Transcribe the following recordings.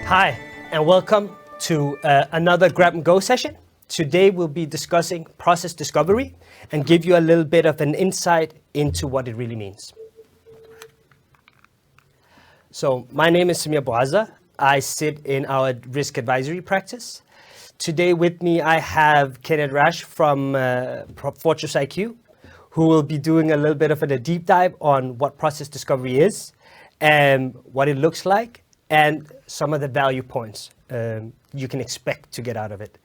Hi, and welcome to another Grab and Go session. Today we'll be discussing process discovery and give you a little bit of an insight into what it really means. So my name is Samir Boaza. I sit in our risk advisory practice. Today with me I have Kenneth Rash from Fortress IQ, who will be doing a little bit of a deep dive on what process discovery is and what it looks like, and some of the value points you can expect to get out of it.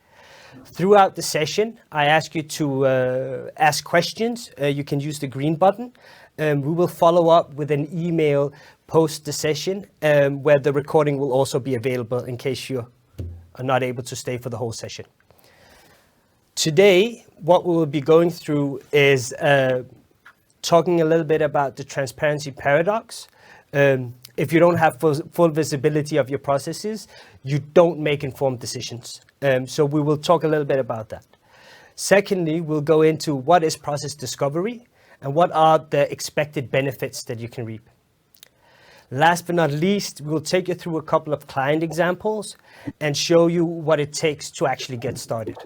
Throughout the session, I ask you to ask questions. You can use the green button. We will follow up with an email post the session where the recording will also be available in case you are not able to stay for the whole session. Today, what we will be going through is talking a little bit about the transparency paradox. If you don't have full visibility of your processes, you don't make informed decisions. So we will talk a little bit about that. Secondly, we'll go into what is process discovery and what are the expected benefits that you can reap. Last but not least, we'll take you through a couple of client examples and show you what it takes to actually get started.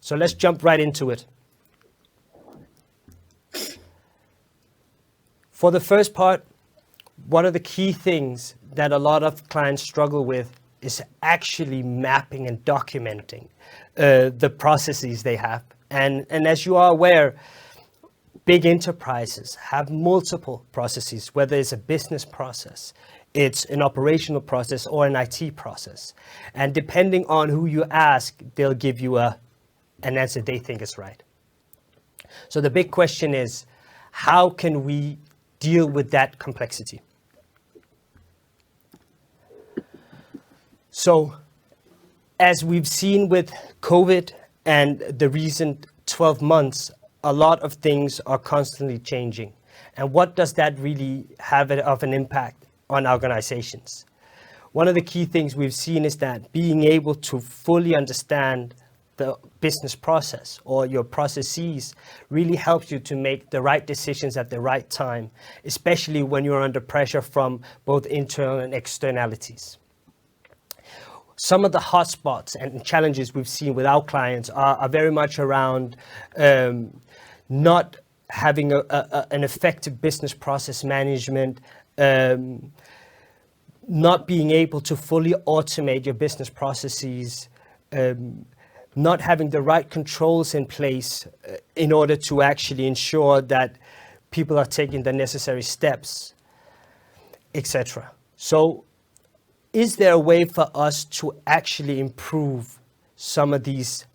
So let's jump right into it. For the first part, one of the key things that a lot of clients struggle with is actually mapping and documenting the processes they have. And as you are aware, big enterprises have multiple processes, whether it's a business process, it's an operational process, or an IT process. And depending on who you ask, they'll give you an answer they think is right. So the big question is, how can we deal with that complexity? So, as we've seen with COVID and the recent 12 months, a lot of things are constantly changing. And what does that really have of an impact on organizations? One of the key things we've seen is that being able to fully understand the business process or your processes really helps you to make the right decisions at the right time, especially when you're under pressure from both internal and externalities. Some of the hotspots and challenges we've seen with our clients are very much around not having an effective business process management, not being able to fully automate your business processes, not having the right controls in place in order to actually ensure that people are taking the necessary steps, etc. So is there a way for us to actually improve some of these,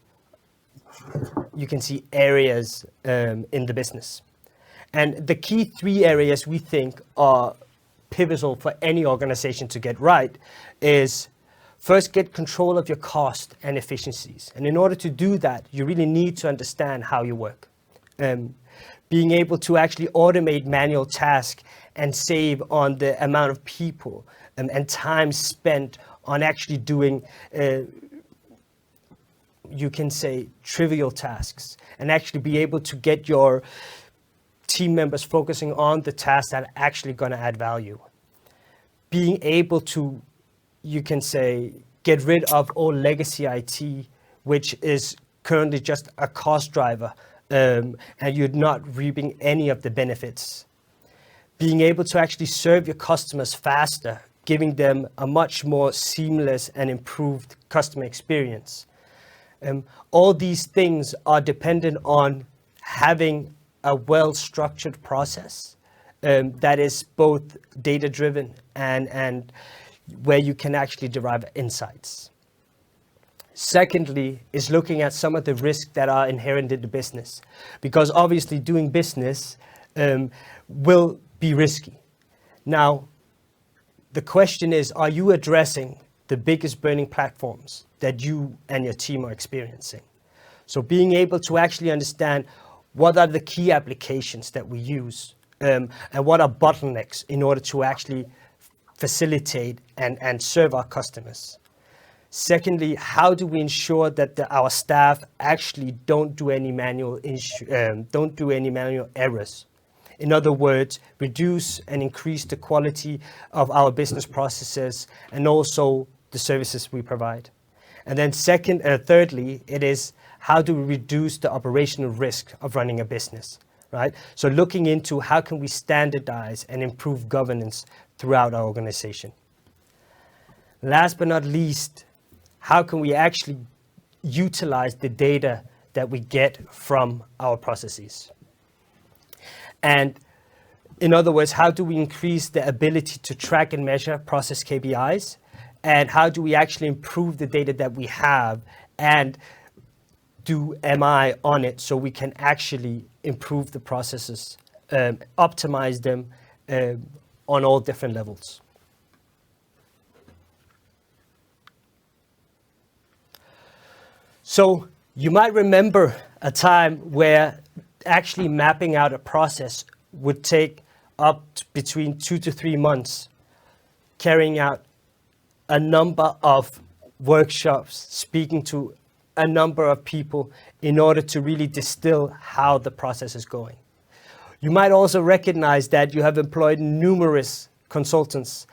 you can see, areas in the business? And the key three areas we think are pivotal for any organization to get right is, first, get control of your cost and efficiencies. And in order to do that, you really need to understand how you work. Being able to actually automate manual tasks and save on the amount of people and time spent on actually doing, you can say, trivial tasks, and actually be able to get your team members focusing on the tasks that are actually going to add value. Being able to, you can say, get rid of all legacy IT, which is currently just a cost driver, and you're not reaping any of the benefits. Being able to actually serve your customers faster, giving them a much more seamless and improved customer experience. All these things are dependent on having a well-structured process that is both data-driven and where you can actually derive insights. Secondly, is looking at some of the risks that are inherent in the business, because obviously doing business will be risky. Now, the question is, are you addressing the biggest burning platforms that you and your team are experiencing? So being able to actually understand what are the key applications that we use and what are bottlenecks in order to actually facilitate and serve our customers. Secondly, how do we ensure that our staff actually don't do any manual errors In other words, reduce and increase the quality of our business processes and also the services we provide. And then thirdly, it is how do we reduce the operational risk of running a business, right? So looking into how can we standardize and improve governance throughout our organization. Last but not least, how can we actually utilize the data that we get from our processes? And in other words, how do we increase the ability to track and measure process KPIs? And how do we actually improve the data that we have and do MI on it so we can actually improve the processes, optimize them on all different levels? So you might remember a time where actually mapping out a process would take up to between 2 to 3 months, carrying out a number of workshops, speaking to a number of people in order to really distill how the process is going. You might also recognize that you have employed numerous consultants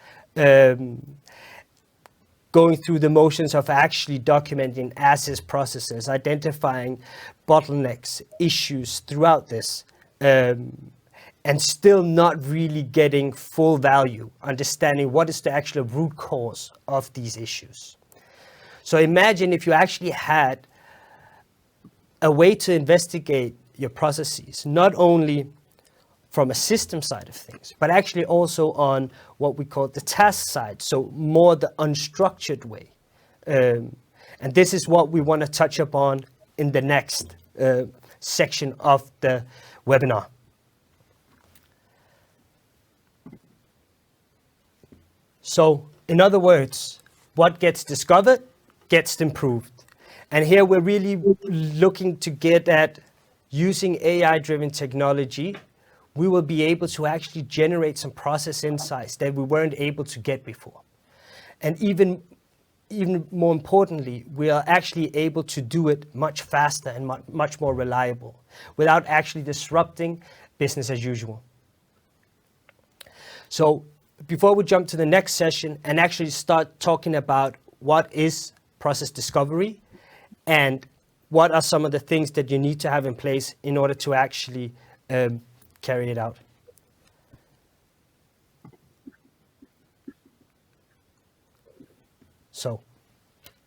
going through the motions of actually documenting as-is processes, identifying bottlenecks, issues throughout this, and still not really getting full value, understanding what is the actual root cause of these issues. So imagine if you actually had a way to investigate your processes, not only from a system side of things, but actually also on what we call the task side, so more the unstructured way. And this is what we want to touch upon in the next section of the webinar. So in other words, what gets discovered gets improved. And here we're really looking to get at using AI-driven technology. We will be able to actually generate some process insights that we weren't able to get before. And even more importantly, we are actually able to do it much faster and much more reliable without actually disrupting business as usual. So before we jump to the next session and actually start talking about what is process discovery and what are some of the things that you need to have in place in order to actually carry it out. So,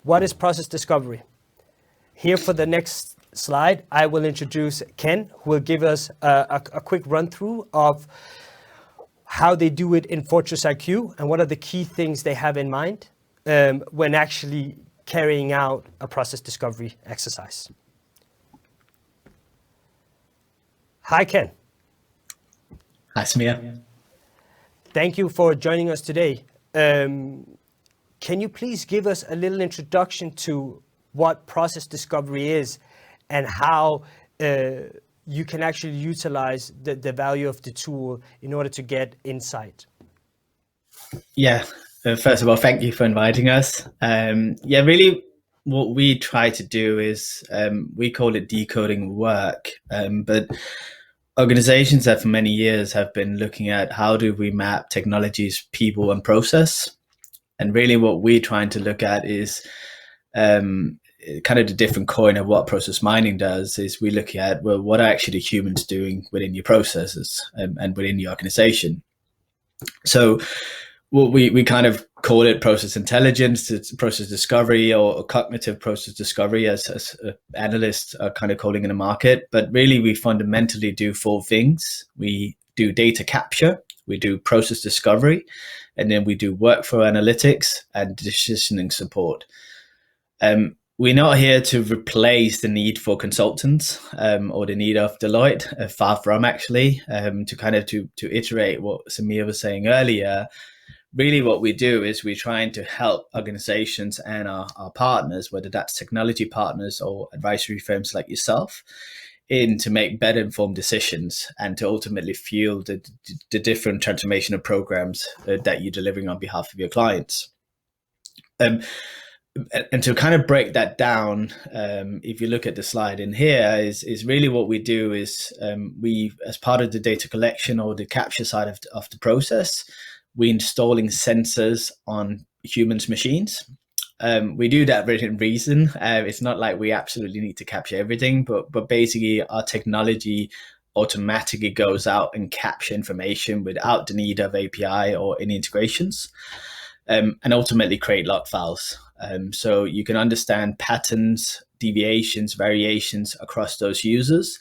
what is process discovery? Here for the next slide, I will introduce Ken, who will give us a quick run through of how they do it in Fortress IQ and what are the key things they have in mind when actually carrying out a process discovery exercise. Hi, Ken. Hi, Samir. Thank you for joining us today. Can you please give us a little introduction to what process discovery is and how you can actually utilize the value of the tool in order to get insight? Yeah, first of all, thank you for inviting us. Really what we try to do is, we call it decoding work, but organizations that for many years have been looking at how do we map technologies, people, and process. And really what we're trying to look at is kind of the different coin of what process mining does is we look at, well, what are actually humans doing within your processes and within the organization. So what we kind of call it process intelligence, it's process discovery or cognitive process discovery as analysts are kind of calling in the market. But really we fundamentally do 4 things. We do data capture, we do process discovery, and then we do workflow analytics and decisioning support. We're not here to replace the need for consultants or the need of Deloitte, far from actually, to kind of to iterate what Samir was saying earlier. Really what we do is we're trying to help organizations and our partners, whether that's technology partners or advisory firms like yourself, to make better informed decisions and to ultimately fuel the different transformational programs that you're delivering on behalf of your clients. and to kind of break that down, if you look at the slide in here, is really what we do is we, as part of the data collection or the capture side of the process, we're installing sensors on humans' machines. We do that within reason. It's not like we absolutely need to capture everything, but basically our technology automatically goes out and capture information without the need of API or any integrations, and ultimately create log files. So you can understand patterns, deviations, variations across those users.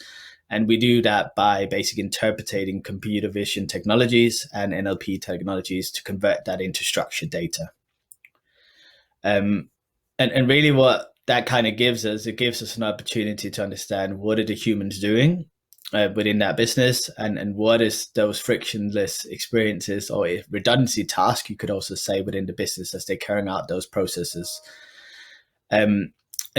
And we do that by basically interpreting computer vision technologies and NLP technologies to convert that into structured data. And really what that kind of gives us, it gives us an opportunity to understand what are the humans doing within that business, and what is those frictionless experiences or redundancy task, you could also say, within the business as they're carrying out those processes. And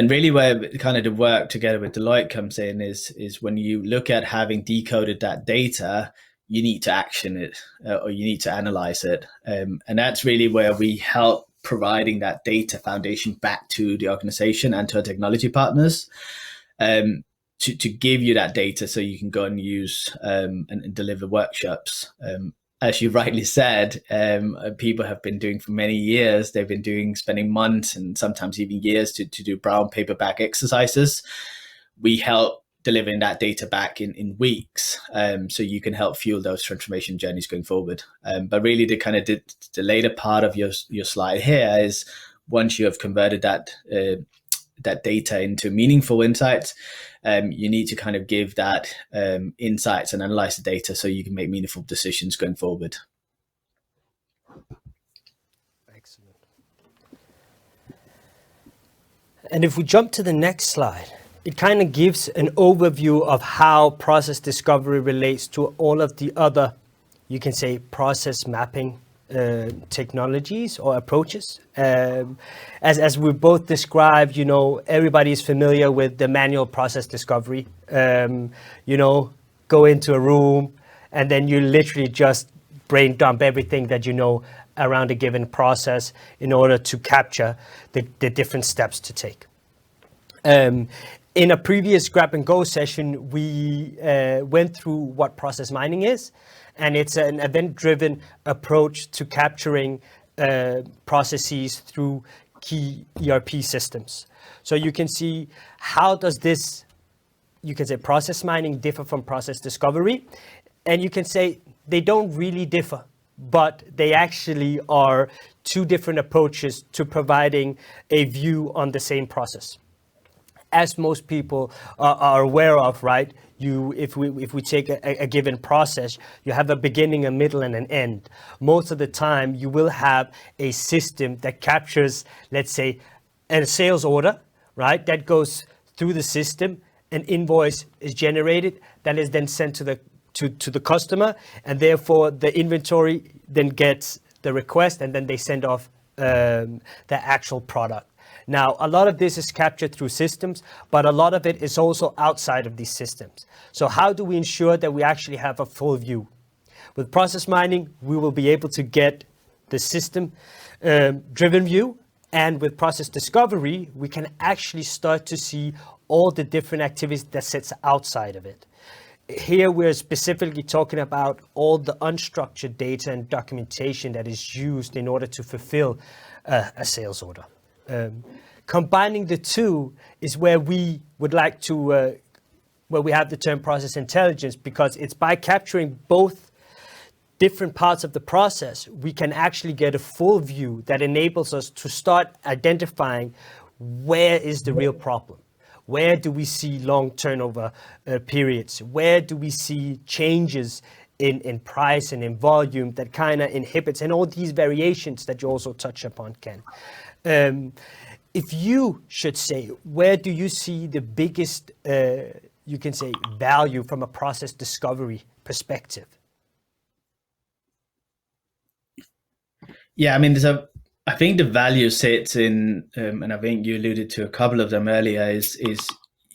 really where kind of the work together with Deloitte comes in is when you look at having decoded that data, you need to action it or you need to analyze it. And that's really where we help providing that data foundation back to the organization and to our technology partners, to give you that data so you can go and use and deliver workshops. As you rightly said, people have been doing for many years. They've been spending months and sometimes even years to do brown paperback exercises. We help delivering that data back in weeks, so you can help fuel those transformation journeys going forward. But really the kind of the later part of your slide here is once you have converted that data into meaningful insights, you need to kind of give that insights and analyze the data so you can make meaningful decisions going forward. Excellent. And if we jump to the next slide, it kind of gives an overview of how process discovery relates to all of the other, you can say, process mapping technologies or approaches. As we both described, everybody's familiar with the manual process discovery. Go into a room and then you literally just brain dump everything that you know around a given process in order to capture the different steps to take. In a previous grab and go session, we went through what process mining is, and it's an event-driven approach to capturing processes through key ERP systems. So you can see how does this, you can say, process mining differ from process discovery, and you can say they don't really differ, but they actually are two different approaches to providing a view on the same process. As most people are aware of, right? If we take a given process, you have a beginning, a middle, and an end. Most of the time, you will have a system that captures, let's say, a sales order, right? That goes through the system. An invoice is generated that is then sent to the customer, and therefore the inventory then gets the request, and then they send off the actual product. Now, a lot of this is captured through systems, but a lot of it is also outside of these systems. So how do we ensure that we actually have a full view? With process mining, we will be able to get the system driven view. And with process discovery, we can actually start to see all the different activities that sits outside of it. Here, we're specifically talking about all the unstructured data and documentation that is used in order to fulfill a sales order. Combining the two is where we would like to, where we have the term process intelligence, because it's by capturing both different parts of the process, we can actually get a full view that enables us to start identifying where is the real problem. Where do we see long turnover periods? Where do we see changes in price and in volume that kind of inhibits, and all these variations that you also touch upon, Ken. If you should say, where do you see the biggest, you can say, value from a process discovery perspective? Yeah, I mean, I think the value sits in, and I think you alluded to a couple of them earlier, is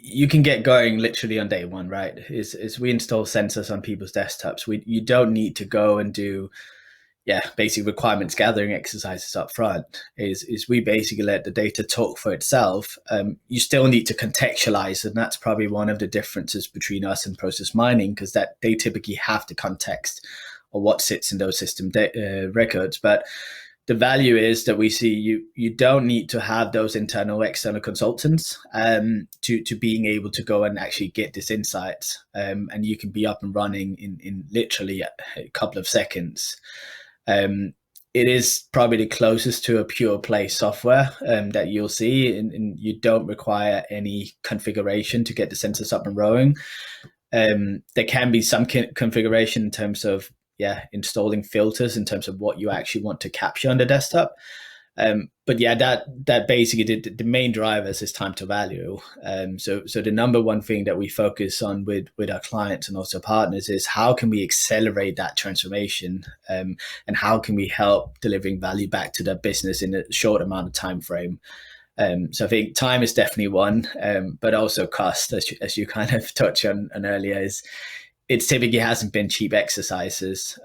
you can get going literally on day one, right? Is we install sensors on people's desktops. You don't need to go and do basic requirements gathering exercises up front is we basically let the data talk for itself. You still need to contextualize, and that's probably one of the differences between us and process mining, because that they typically have the context or what sits in those system records. But the value is that we see you don't need to have those internal external consultants to being able to go and actually get this insights, and you can be up and running in literally a couple of seconds. It is probably the closest to a pure play software that you'll see, and you don't require any configuration to get the sensors up and rolling. There can be some configuration in terms of installing filters in terms of what you actually want to capture on the desktop. But that basically the main drivers is time to value. So the number one thing that we focus on with our clients and also partners is how can we accelerate that transformation, and how can we help delivering value back to the business in a short amount of time frame. So I think time is definitely one, but also cost, as you kind of touched on earlier, is it typically hasn't been cheap exercises.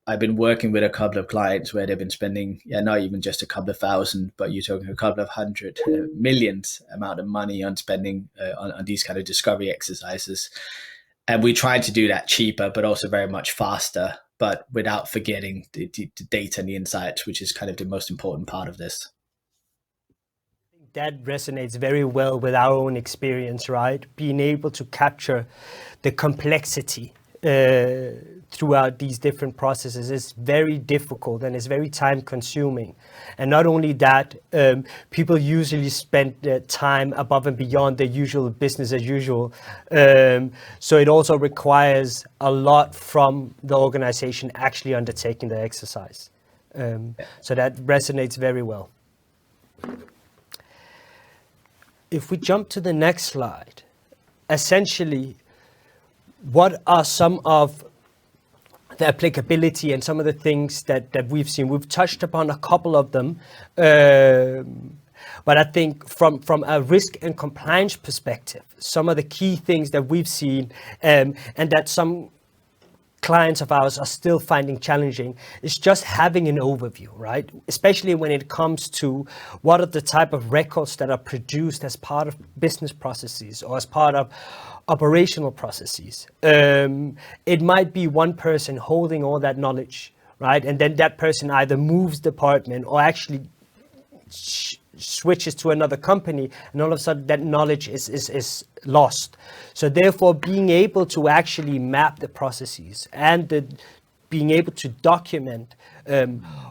I've been working with a couple of clients where they've been spending, not even just a couple of thousand, but you're talking a couple of hundred millions amount of money on spending on these kind of discovery exercises. And we try to do that cheaper, but also very much faster, but without forgetting the data and the insights, which is kind of the most important part of this. That resonates very well with our own experience, right? Being able to capture the complexity throughout these different processes is very difficult and it's very time consuming. And not only that, people usually spend their time above and beyond their usual business as usual. So it also requires a lot from the organization actually undertaking the exercise. So that resonates very well. If we jump to the next slide, essentially, what are some of the applicability and some of the things that we've seen? We've touched upon a couple of them, but I think from a risk and compliance perspective, some of the key things that we've seen and that some clients of ours are still finding challenging is just having an overview, right? Especially when it comes to what are the type of records that are produced as part of business processes or as part of operational processes. It might be one person holding all that knowledge, right? And then that person either moves department or actually switches to another company, and all of a sudden that knowledge is lost. So therefore, being able to actually map the processes and being able to document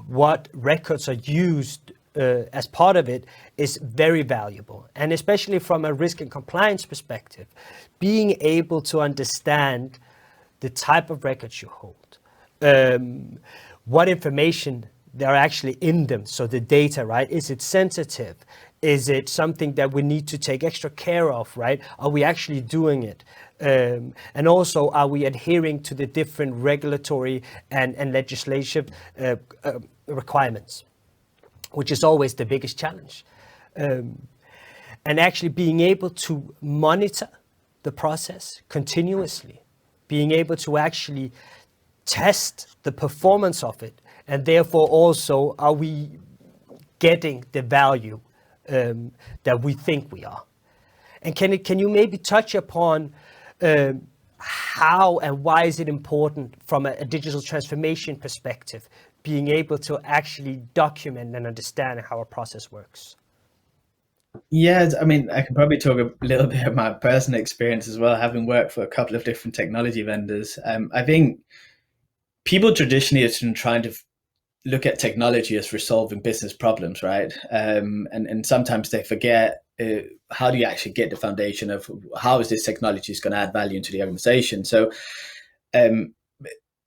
what records are used as part of it is very valuable. And especially from a risk and compliance perspective, being able to understand the type of records you hold, what information there are actually in them. So the data, right? Is it sensitive? Is it something that we need to take extra care of, right? Are we actually doing it? And also, are we adhering to the different regulatory and legislative requirements, which is always the biggest challenge. And actually being able to monitor the process continuously, being able to actually test the performance of it, and therefore also, are we getting the value that we think we are? And can you maybe touch upon how and why is it important from a digital transformation perspective, being able to actually document and understand how a process works? Yeah, I mean, I can probably talk a little bit about my personal experience as well, having worked for a couple of different technology vendors. I think people traditionally have been trying to look at technology as resolving business problems, right? And sometimes they forget how do you actually get the foundation of how is this technology is going to add value into the organization. So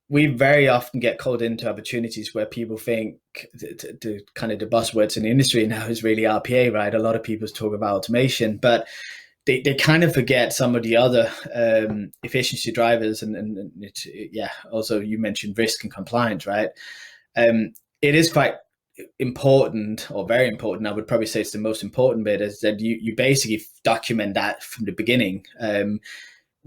we very often get called into opportunities where people think the kind of the buzzwords in the industry now is really RPA, right? A lot of people talk about automation, but they kind of forget some of the other efficiency drivers. And also you mentioned risk and compliance, right? It is quite important, or very important. I would probably say it's the most important bit, is that you basically document that from the beginning.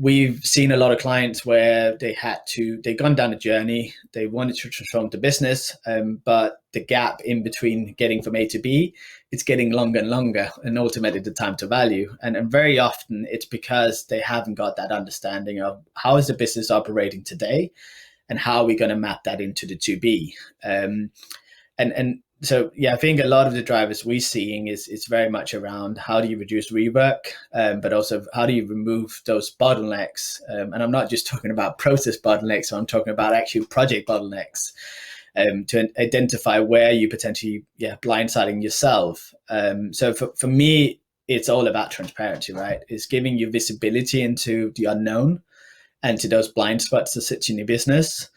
we've seen a lot of clients where they've gone down a journey, they wanted to transform the business, but the gap in between getting from A to B, it's getting longer and longer, and ultimately the time to value. And very often it's because they haven't got that understanding of how is the business operating today, and how are we going to map that into the to be. And so, yeah, I think a lot of the drivers we're seeing is very much around how do you reduce rework, but also how do you remove those bottlenecks. And I'm not just talking about process bottlenecks, I'm talking about actual project bottlenecks, to identify where you potentially, blindsiding yourself. So for me, it's all about transparency, right? It's giving you visibility into the unknown and to those blind spots that sit in your business.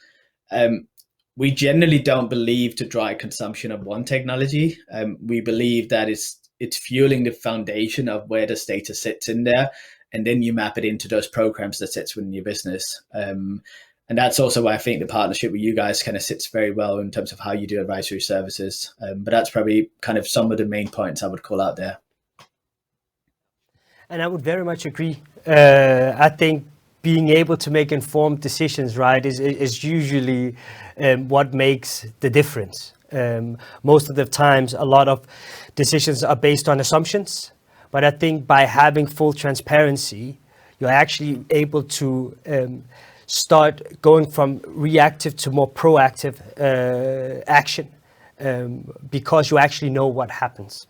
We generally don't believe to drive consumption of one technology. We believe that it's fueling the foundation of where the data sits in there, and then you map it into those programs that sits within your business. And that's also why I think the partnership with you guys kind of sits very well in terms of how you do advisory services. But that's probably kind of some of the main points I would call out there. And I would very much agree. I think being able to make informed decisions, right, is usually what makes the difference. Most of the times, a lot of decisions are based on assumptions, but I think by having full transparency, you're actually able to start going from reactive to more proactive action, because you actually know what happens.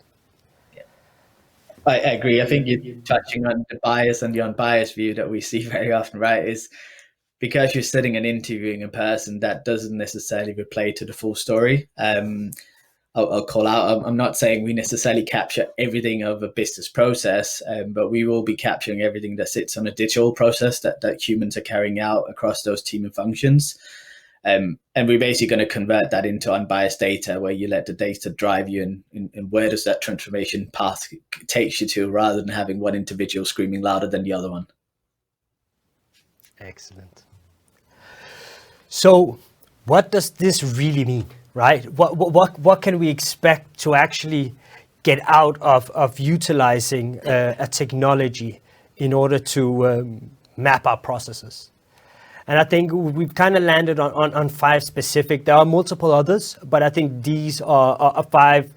I agree. I think you're touching on the bias and the unbiased view that we see very often, right? Is because you're sitting and interviewing a person, that doesn't necessarily replay to the full story. I'll call out, I'm not saying we necessarily capture everything of a business process, but we will be capturing everything that sits on a digital process that humans are carrying out across those team and functions. And we're basically going to convert that into unbiased data, where you let the data drive you and where does that transformation path takes you to, rather than having one individual screaming louder than the other one. Excellent. So what does this really mean, right? What can we expect to actually get out of utilizing a technology in order to map our processes? And I think we've kind of landed on 5 specific. There are multiple others, but I think these are 5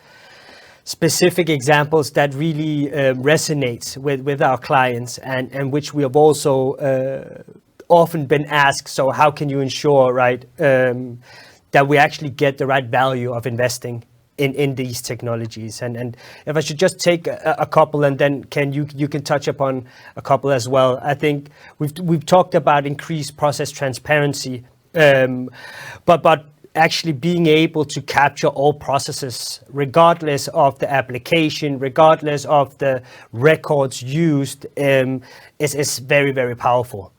specific examples that really resonates with our clients, and which we have also often been asked. So how can you ensure, right, that we actually get the right value of investing in these technologies? And if I should just take a couple, and then you can touch upon a couple as well. I think we've talked about increased process transparency, but actually being able to capture all processes, regardless of the application, regardless of the records used, is very, very powerful.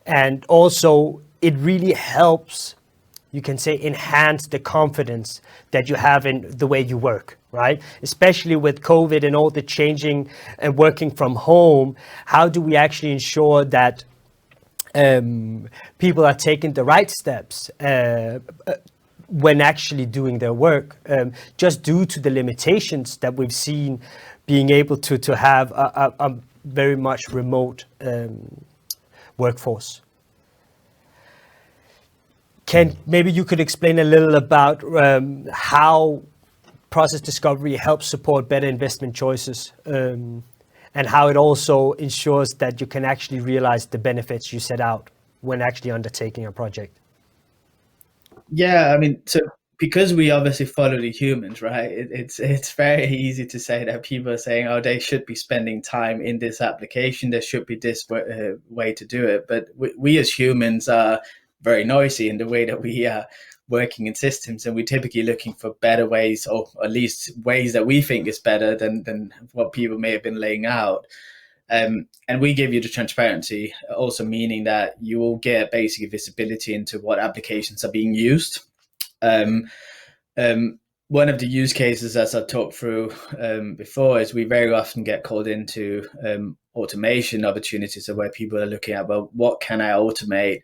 And also it really helps, you can say, enhance the confidence that you have in the way you work, right? Especially with COVID and all the changing and working from home, how do we actually ensure that people are taking the right steps when actually doing their work, just due to the limitations that we've seen, being able to have a very much remote workforce. Maybe you could explain a little about how process discovery helps support better investment choices, and how it also ensures that you can actually realize the benefits you set out when actually undertaking a project. Yeah, I mean, so because we obviously follow the humans, right? It's very easy to say that people are saying, oh, they should be spending time in this application, there should be this way to do it. But we as humans are very noisy in the way that we are working in systems, and we're typically looking for better ways, or at least ways that we think is better than what people may have been laying out. And we give you the transparency, also meaning that you will get basic visibility into what applications are being used. One of the use cases, as I've talked through before, is we very often get called into automation opportunities, where people are looking at, well, what can I automate?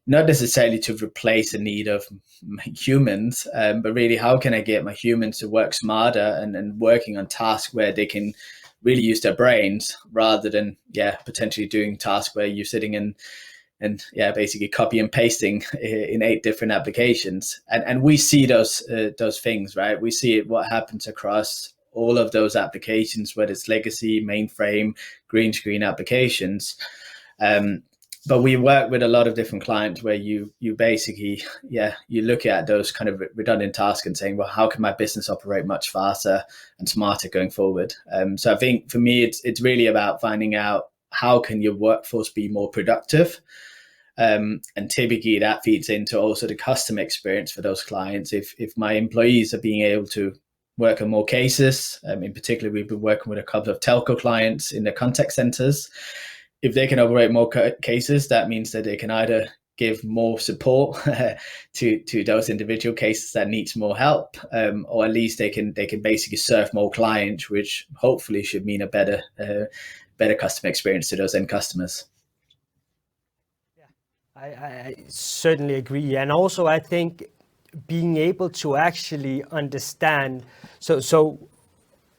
Not necessarily to replace the need of humans, but really, how can I get my humans to work smarter and working on tasks where they can really use their brains rather than potentially doing tasks where you're sitting and basically copy and pasting in 8 different applications. And we see those things, right? We see what happens across all of those applications, whether it's legacy, mainframe, green screen applications. But we work with a lot of different clients where you basically, you look at those kind of redundant tasks and saying, well, how can my business operate much faster and smarter going forward? So I think for me, it's really about finding out how can your workforce be more productive. And typically that feeds into also the customer experience for those clients. If my employees are being able to work on more cases, in particular, we've been working with a couple of telco clients in their contact centers. If they can operate more cases, that means that they can either give more support to those individual cases that needs more help, or at least they can basically serve more clients, which hopefully should mean a better customer experience to those end customers. I certainly agree. And also, I think being able to actually understand, so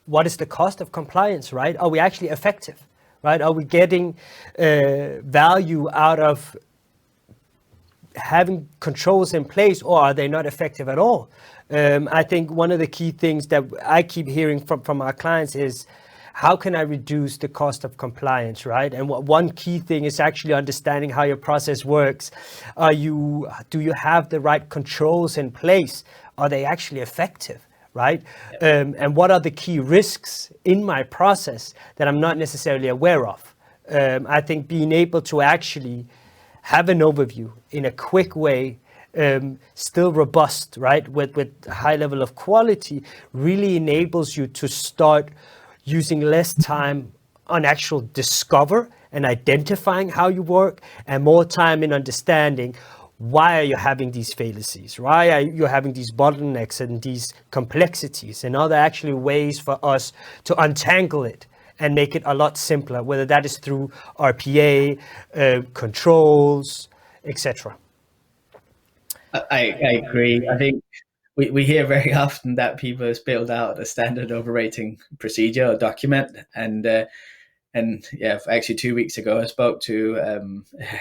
what is the cost of compliance, right? Are we actually effective, right? Are we getting value out of having controls in place, or are they not effective at all? I think one of the key things that I keep hearing from our clients is, how can I reduce the cost of compliance, right? And one key thing is actually understanding how your process works. Do you have the right controls in place? Are they actually effective, right? And what are the key risks in my process that I'm not necessarily aware of? I think being able to actually have an overview in a quick way, still robust, right, with high level of quality, really enables you to start using less time on actual discover and identifying how you work, and more time in understanding why are you having these fallacies, why are you having these bottlenecks and these complexities, and are there actually ways for us to untangle it and make it a lot simpler, whether that is through RPA, controls, etc. I agree. I think we hear very often that people have built out a standard operating procedure or document, and actually 2 weeks ago I spoke to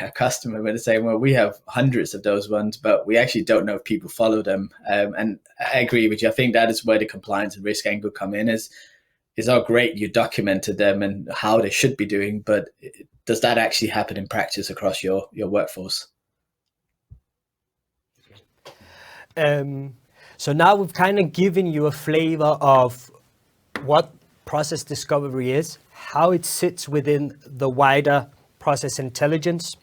a customer where they're saying, well, we have hundreds of those ones, but we actually don't know if people follow them. And I agree with you. I think that is where the compliance and risk angle come in. Is how great you documented them and how they should be doing, but does that actually happen in practice across your workforce? So now we've kind of given you a flavor of what process discovery is, how it sits within the wider process intelligence,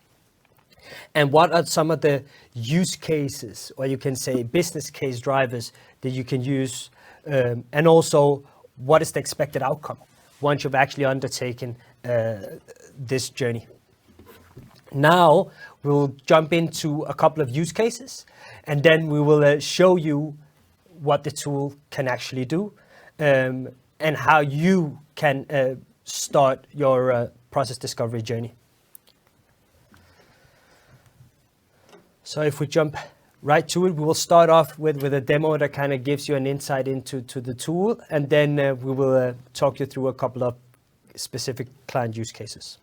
and what are some of the use cases, or you can say business case drivers, that you can use, and also what is the expected outcome once you've actually undertaken this journey. Now we'll jump into a couple of use cases, and then we will show you what the tool can actually do, and how you can start your process discovery journey. So if we jump right to it, we will start off with a demo that kind of gives you an insight into the tool, and then we will talk you through a couple of specific client use cases.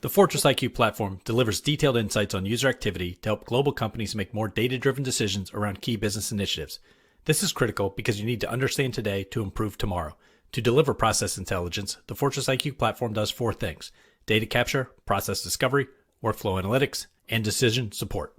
The Fortress IQ platform delivers detailed insights on user activity to help global companies make more data-driven decisions around key business initiatives. This is critical because you need to understand today to improve tomorrow. To deliver process intelligence, the Fortress IQ platform does 4 things: data capture, process discovery, workflow analytics, and decision support.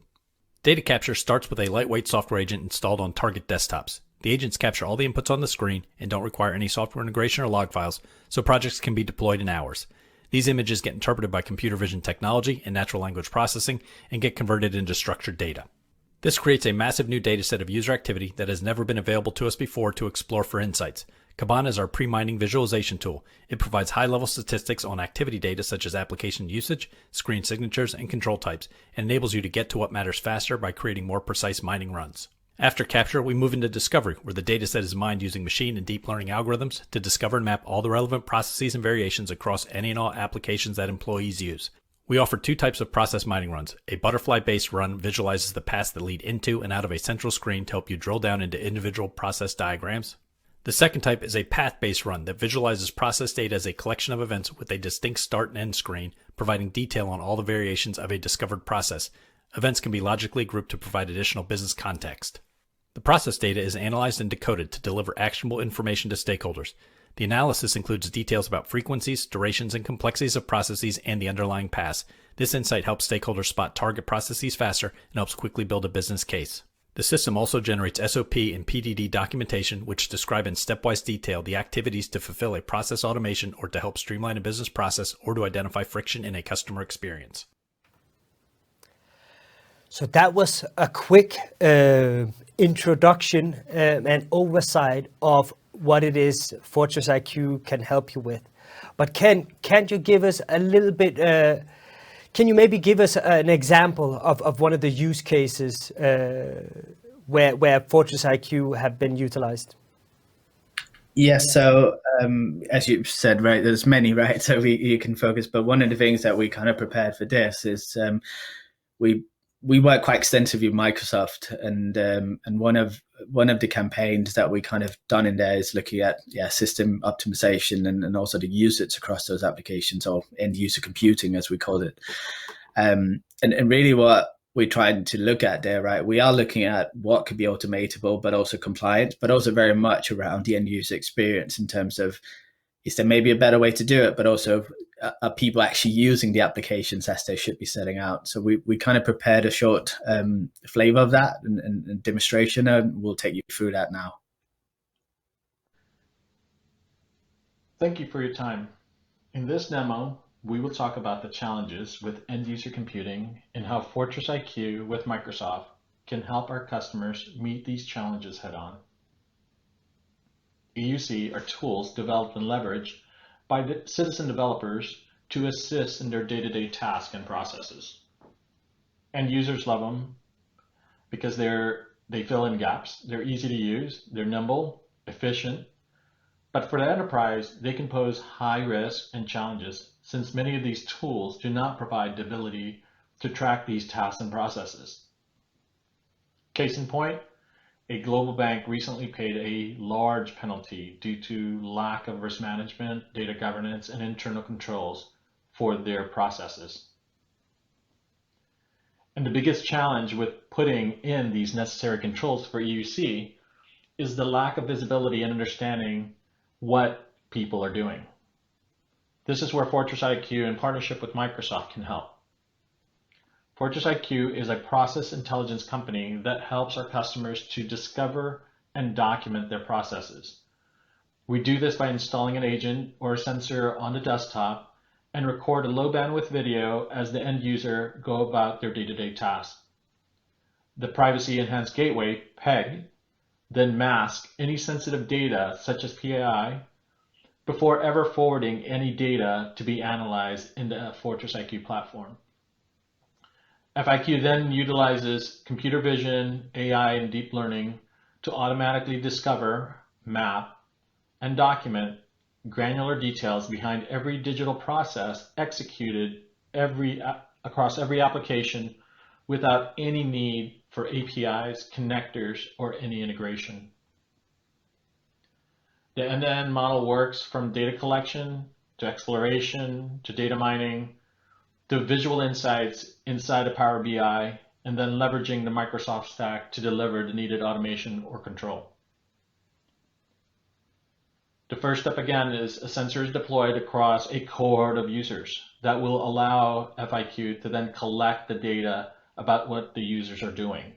Data capture starts with a lightweight software agent installed on target desktops. The agents capture all the inputs on the screen and don't require any software integration or log files, so projects can be deployed in hours. These images get interpreted by computer vision technology and natural language processing and get converted into structured data. This creates a massive new dataset of user activity that has never been available to us before to explore for insights. Kibana is our pre-mining visualization tool. It provides high-level statistics on activity data such as application usage, screen signatures, and control types, and enables you to get to what matters faster by creating more precise mining runs. After capture, we move into discovery, where the dataset is mined using machine and deep learning algorithms to discover and map all the relevant processes and variations across any and all applications that employees use. We offer 2 types of process mining runs. A butterfly-based run visualizes the paths that lead into and out of a central screen to help you drill down into individual process diagrams. The second type is a path-based run that visualizes process data as a collection of events with a distinct start and end screen, providing detail on all the variations of a discovered process. Events can be logically grouped to provide additional business context. The process data is analyzed and decoded to deliver actionable information to stakeholders. The analysis includes details about frequencies, durations, and complexities of processes and the underlying paths. This insight helps stakeholders spot target processes faster and helps quickly build a business case. The system also generates SOP and PDD documentation, which describe in stepwise detail the activities to fulfill a process automation or to help streamline a business process or to identify friction in a customer experience. So that was a quick introduction and oversight of what it is Fortress IQ can help you with. But can't you give us a little bit, can you maybe give us an example of one of the use cases where Fortress IQ have been utilized? Yes, so as you said, right, there's many, right? So you can focus, but one of the things that we kind of prepared for this is we work quite extensively with Microsoft, and one of the campaigns that we kind of done in there is looking at system optimization and also the usage across those applications, or end user computing as we call it. And really what we're trying to look at there, right? We are looking at what could be automatable, but also compliant, but also very much around the end user experience in terms of, is there maybe a better way to do it, but also are people actually using the applications as they should be setting out? So we kind of prepared a short flavor of that and demonstration, and we'll take you through that now. Thank you for your time. In this demo, we will talk about the challenges with end user computing and how Fortress IQ with Microsoft can help our customers meet these challenges head on. EUC are tools developed and leveraged by the citizen developers to assist in their day-to-day tasks and processes. End users love them because they fill in gaps, they're easy to use, they're nimble, efficient, but for the enterprise, they can pose high risk and challenges since many of these tools do not provide the ability to track these tasks and processes. Case in point, a global bank recently paid a large penalty due to lack of risk management, data governance, and internal controls for their processes. And the biggest challenge with putting in these necessary controls for EUC is the lack of visibility and understanding what people are doing. This is where Fortress IQ in partnership with Microsoft can help. Fortress IQ is a process intelligence company that helps our customers to discover and document their processes. We do this by installing an agent or a sensor on the desktop and record a low bandwidth video as the end user go about their day-to-day tasks. The privacy enhanced gateway, PEG, then mask any sensitive data such as PII before ever forwarding any data to be analyzed in the Fortress IQ platform. FIQ then utilizes computer vision, AI, and deep learning to automatically discover, map, and document granular details behind every digital process executed across every application without any need for APIs, connectors, or any integration. The end-to-end model works from data collection to exploration to data mining to visual insights inside of Power BI, and then leveraging the Microsoft stack to deliver the needed automation or control. The first step again is a sensor is deployed across a cohort of users that will allow FIQ to then collect the data about what the users are doing.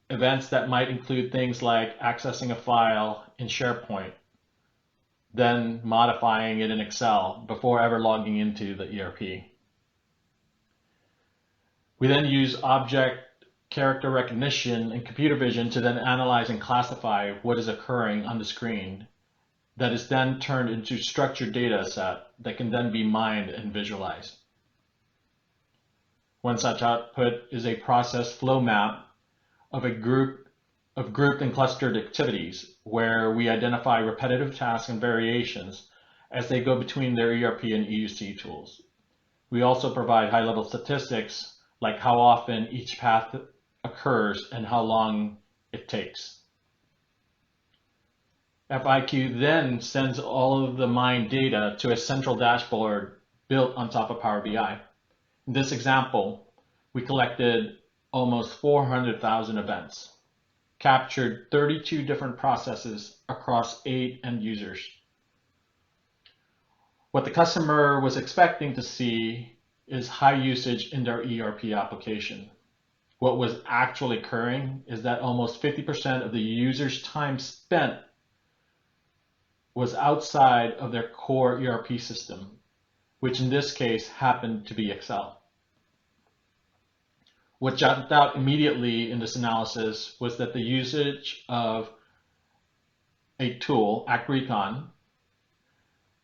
Events that might include things like accessing a file in SharePoint, then modifying it in Excel before ever logging into the ERP. We then use object character recognition and computer vision to then analyze and classify what is occurring on the screen that is then turned into structured data set that can then be mined and visualized. One such output is a process flow map of a group of grouped and clustered activities where we identify repetitive tasks and variations as they go between their ERP and EUC tools. We also provide high-level statistics like how often each path occurs and how long it takes. FIQ then sends all of the mined data to a central dashboard built on top of Power BI. In this example, we collected almost 400,000 events, captured 32 different processes across 8 end users. What the customer was expecting to see is high usage in their ERP application. What was actually occurring is that almost 50% of the user's time spent was outside of their core ERP system, which in this case happened to be Excel. What jumped out immediately in this analysis was that the usage of a tool, ActRecon,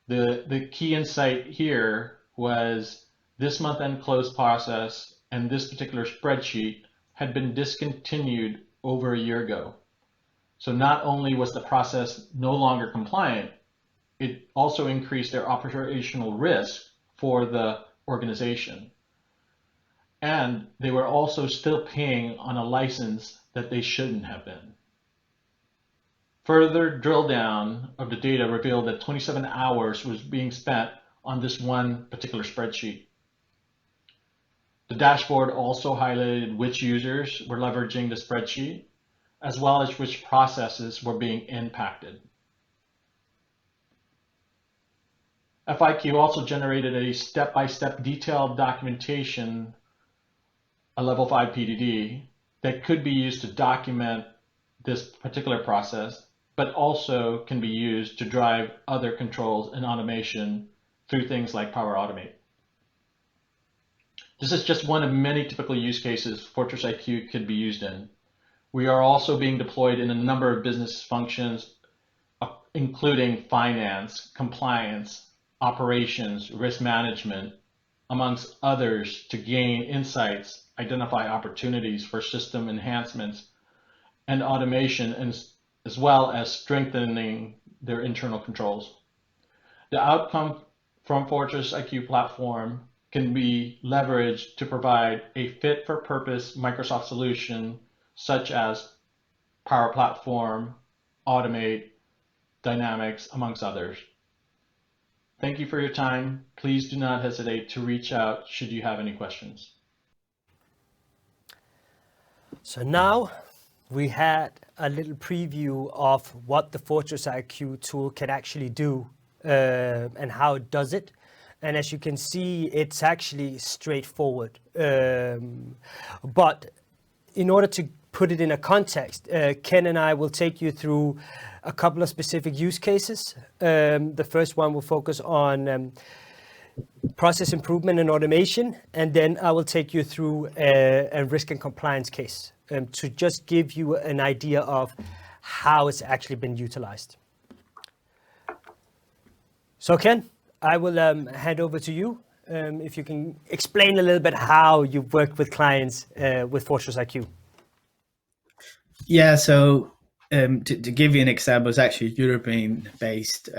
the key insight here was this month-end close process and this particular spreadsheet had been discontinued over a year ago. So not only was the process no longer compliant, it also increased their operational risk for the organization. And they were also still paying on a license that they shouldn't have been. Further drill down of the data revealed that 27 hours was being spent on this one particular spreadsheet. The dashboard also highlighted which users were leveraging the spreadsheet, as well as which processes were being impacted. FIQ also generated a step-by-step detailed documentation, a level 5 PDD, that could be used to document this particular process, but also can be used to drive other controls and automation through things like Power Automate. This is just one of many typical use cases Fortress IQ could be used in. We are also being deployed in a number of business functions, including finance, compliance, operations, risk management, amongst others, to gain insights, identify opportunities for system enhancements and automation, as well as strengthening their internal controls. The outcome from Fortress IQ platform can be leveraged to provide a fit-for-purpose Microsoft solution such as Power Platform, Automate, Dynamics, amongst others. Thank you for your time. Please do not hesitate to reach out should you have any questions. So now we had a little preview of what the Fortress IQ tool can actually do and how it does it. And as you can see, it's actually straightforward. But in order to put it in a context, Ken and I will take you through a couple of specific use cases. The first one will focus on process improvement and automation, and then I will take you through a risk and compliance case to just give you an idea of how it's actually been utilized. So Ken, I will hand over to you. If you can explain a little bit how you've worked with clients with Fortress IQ. Yeah, so to give you an example, it's actually a European-based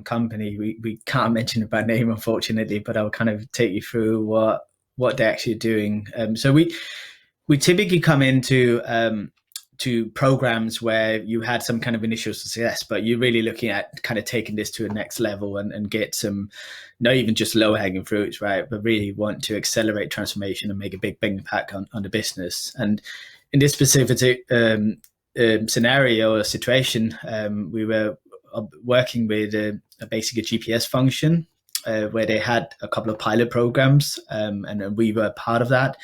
company. We can't mention it by name, unfortunately, but I'll kind of take you through what they're actually doing. So we typically come into to programs where you had some kind of initial success, but you're really looking at kind of taking this to a next level and get some, not even just low-hanging fruits, right, but really want to accelerate transformation and make a big impact on the business. And in this specific scenario or situation, we were working with basically a GPS function where they had a couple of pilot programs, and we were part of that.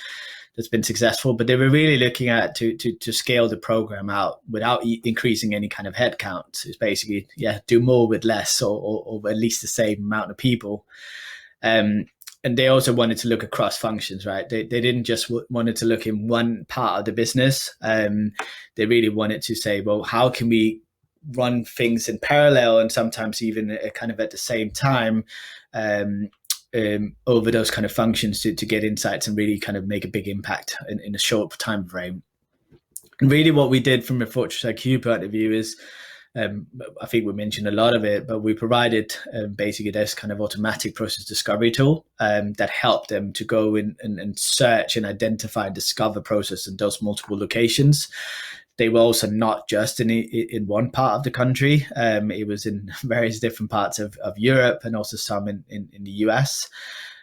That's been successful, but they were really looking at to scale the program out without increasing any kind of headcount. It's basically, do more with less, or at least the same amount of people. And they also wanted to look across functions, right? They didn't just wanted to look in one part of the business. They really wanted to say, well, how can we run things in parallel and sometimes even kind of at the same time, over those kind of functions to get insights and really kind of make a big impact in a short time frame. And really what we did from a Fortress IQ point of view is, I think we mentioned a lot of it, but we provided basically this kind of automatic process discovery tool that helped them to go in and search and identify and discover process in those multiple locations they were also not just in one part of the country. It was in various different parts of Europe and also some in the US.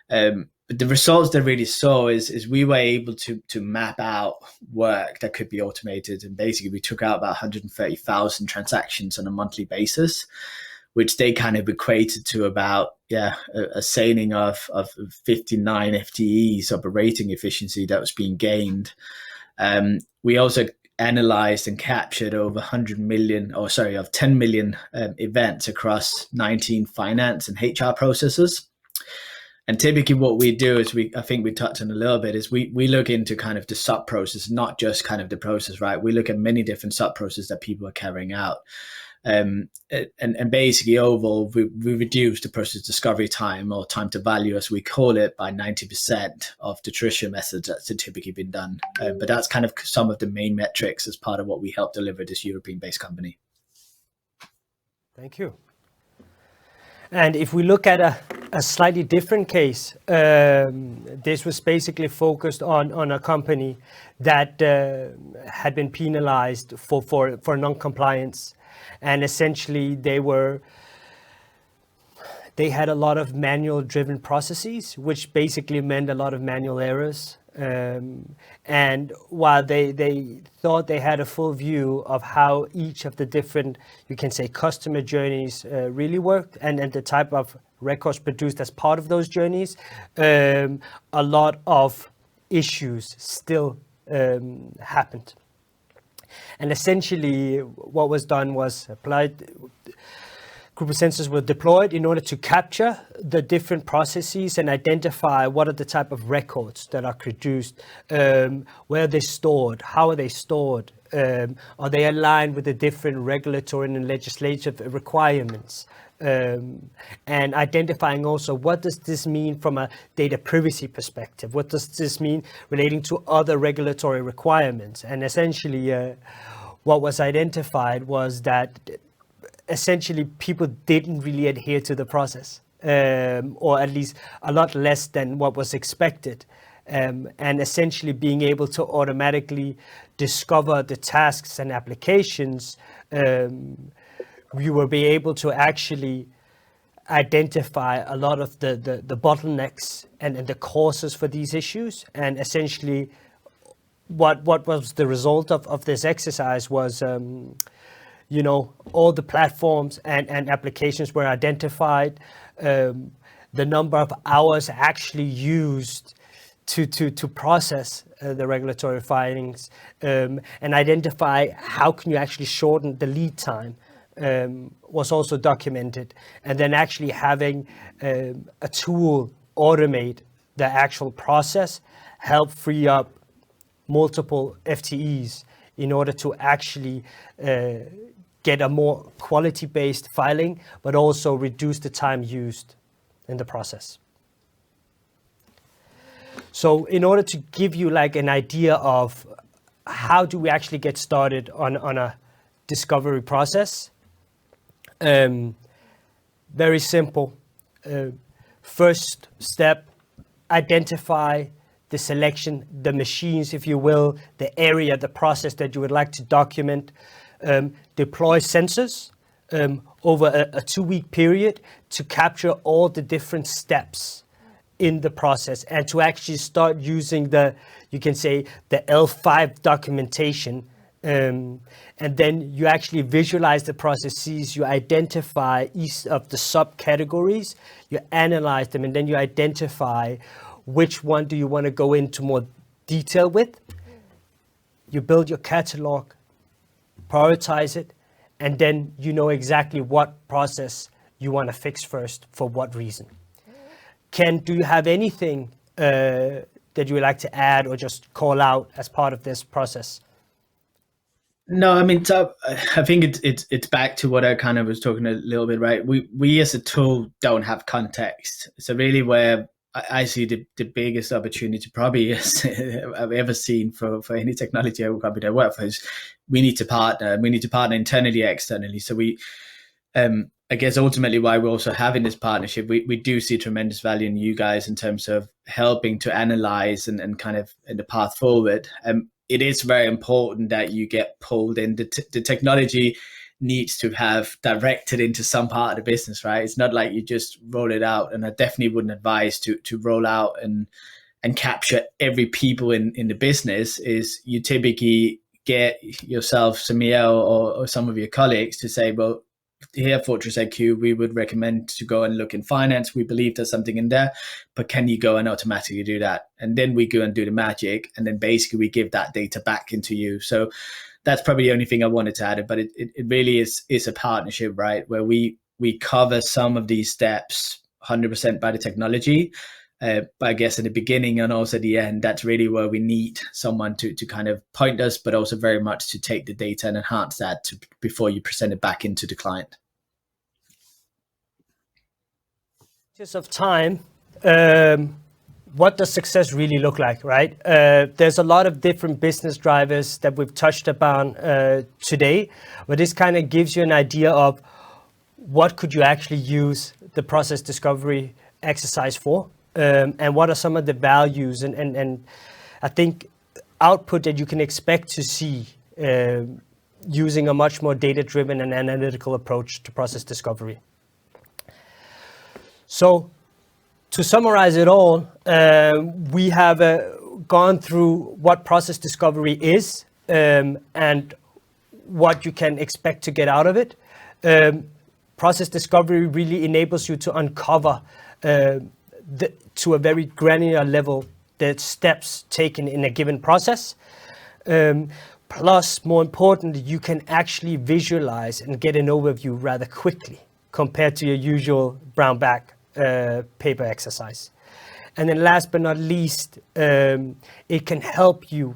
But the results they really saw is we were able to map out work that could be automated. And basically we took out about 130,000 transactions on a monthly basis, which they kind of equated to about, a saving of 59 FTEs operating efficiency that was being gained. We also analyzed and captured over 10 million events across 19 finance and HR processes. And typically what we do is I think we touched on a little bit, is we look into kind of the sub process, not just kind of the process, right? We look at many different sub processes that people are carrying out. And basically overall, we reduce the process discovery time, or time to value as we call it, by 90% of the traditional methods that's typically been done. But that's kind of some of the main metrics as part of what we help deliver this European-based company. Thank you. And if we look at a slightly different case, this was basically focused on a company that had been penalized for non-compliance. And essentially they had a lot of manual driven processes, which basically meant a lot of manual errors. And while they thought they had a full view of how each of the different, you can say, customer journeys really worked, and the type of records produced as part of those journeys, a lot of issues still happened. And essentially what was done was group of sensors were deployed in order to capture the different processes and identify what are the type of records that are produced, where they're stored, how are they stored, are they aligned with the different regulatory and legislative requirements, and identifying also what does this mean from a data privacy perspective, what does this mean relating to other regulatory requirements. And essentially what was identified was that essentially people didn't really adhere to the process, or at least a lot less than what was expected. And essentially being able to automatically discover the tasks and applications, we will be able to actually identify a lot of the bottlenecks and the causes for these issues. And essentially what was the result of this exercise was all the platforms and applications were identified, the number of hours actually used to process the regulatory findings, and identify how can you actually shorten the lead time, was also documented. And then actually having a tool automate the actual process help free up multiple FTEs in order to actually get a more quality-based filing, but also reduce the time used in the process. So in order to give you like an idea of how do we actually get started on a discovery process, very simple. First step, identify the selection, the machines, if you will, the area, the process that you would like to document. Deploy sensors over a 2-week period to capture all the different steps in the process, and to actually start using the L5 documentation. And then you actually visualize the processes, you identify each of the subcategories, you analyze them, and then you identify which one do you want to go into more detail with. You build your catalog, prioritize it, and then you know exactly what process you want to fix first for what reason. Do you have anything that you would like to add or just call out as part of this process? No, I mean, so I think it's back to what I kind of was talking a little bit, right? We as a tool don't have context. So really where I see the biggest opportunity probably I've ever seen for any technology company I work for is we need to partner. We need to partner internally, externally. So we, I guess ultimately why we're also having this partnership, we do see tremendous value in you guys in terms of helping to analyze and kind of in the path forward. it is very important that you get pulled in. The technology needs to have directed into some part of the business, right? It's not like you just roll it out. And I definitely wouldn't advise to roll out and capture every people in the business. Is you typically get yourself, Samir, or some of your colleagues to say, well, here at Fortress IQ, we would recommend to go and look in finance. We believe there's something in there, but can you go and automatically do that? And then we go and do the magic. And then basically we give that data back into you. So that's probably the only thing I wanted to add. But it really is a partnership, right? Where we cover some of these steps 100% by the technology. But I guess at the beginning and also at the end, that's really where we need someone to kind of point us, but also very much to take the data and enhance that before you present it back into the client. Just of time, what does success really look like, right? There's a lot of different business drivers that we've touched upon today, but this kind of gives you an idea of what could you actually use the process discovery exercise for. And what are some of the values and I think output that you can expect to see using a much more data-driven and analytical approach to process discovery. So to summarize it all, we have gone through what process discovery is and what you can expect to get out of it. Process discovery really enables you to uncover to a very granular level the steps taken in a given process. Plus, more importantly, you can actually visualize and get an overview rather quickly compared to your usual brown bag paper exercise. And then last but not least, it can help you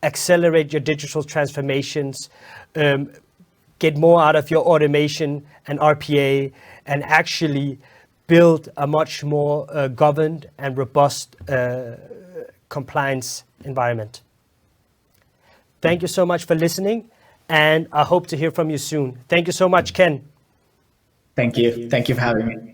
accelerate your digital transformations, get more out of your automation and RPA, and actually build a much more governed and robust compliance environment. Thank you so much for listening, and I hope to hear from you soon. Thank you so much, Ken. Thank you. Thank you for having me.